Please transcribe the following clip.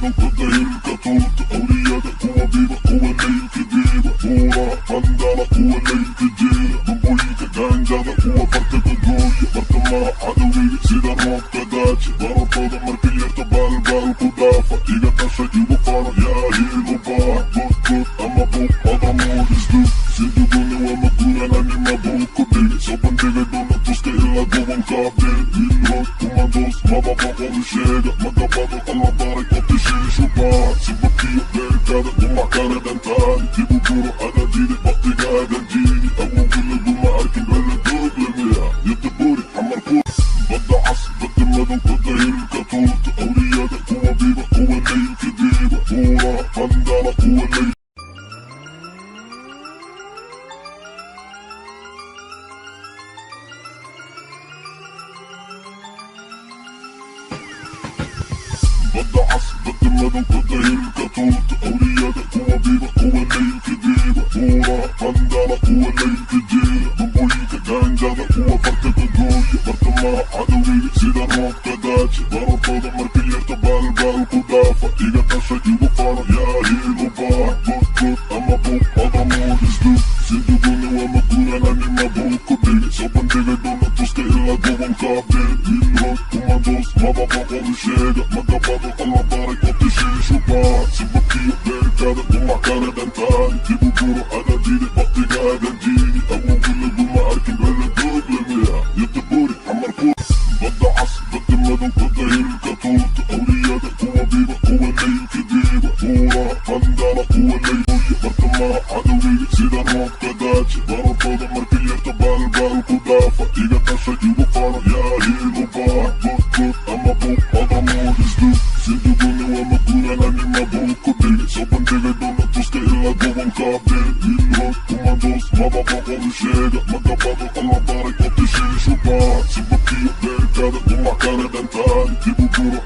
medo protegerka tuta Auriyada kuwa viva kuwa leylka diva Buura bandala kuwa leylka jeela Bamboyinka gaanjada kuwa farta ka gooya Bartamaha cadowgiga sida roobka daaja Barantooda marka yarta baalbaal ku dhaafa Iga dhasha igu fano yaa hiil u baahan Budbud ama buuq adamuudisdu Sinduguni waa maguranani mabuuq ku dhigi Soo bandhigay doona tuska ilaa gobolkaa bil Ilrood kumandoos maba boqol sheega Magabado alla baray oo tishiishu baa Sibakiyo beerkaada gumac kale dhantaani Dibu duro adadidi baktigaaga jiini Awowgila guma arkin bala dooglamiya Yata buri xamar ku Badda cas badda madow badda hilka tuurta Awriyada kuwa biba kuwa leylka diiba Buura bandala kuwa leyl Badda cas badda madow badda hilka tuurta Awriyada kuwa biba kuwa leylka diiba Buura bandala kuwa leylka jeela Bamboyinka gaanjada kuwa farta ka gooya Bartamaha cadowgiga sida roobka daaja Barantooda marka yarta baalbaal ku dhaafa Iga dhasha igu fano yaa hiil u baahan Budbud ama buuq adamuudisdu Sinduguni waa maguranani mabuuq ku dhigi Soo bandhigay doona tuska ilaa gobolkaa bil Ilrood kumandoos maba boqol sheega Magabado alla baray oo tishiishu baahan Sibakiyo beerkaada gumac kale dhantaani Dibu duro adadidi baktigaaga jiini Awowgila guma arkin bala dooglamiya Yata buri xamar ku Badda cas badda madow badda hilka tuurta Awriyada kuwa biba kuwa leylka diiba Buura bandala kuwa leylooya Bartamaha cadowgiga sida roobka daaja Barantooda marka yarta baalbaal ku dhaafa Iga dhasha igu fano yaa hiil u baahan Budbud ama buuq adamuudisdu Sinduguni waa maguranani mabuuq ku dhigi Soo bandhigay doona tuska ilaa gobolkaa bil Ilrood kumandoos maba boqol sheega Magabado alla baray oo tishiishu baahan Sibakiyo beerkaada gumac kale dhantaani Dibu duro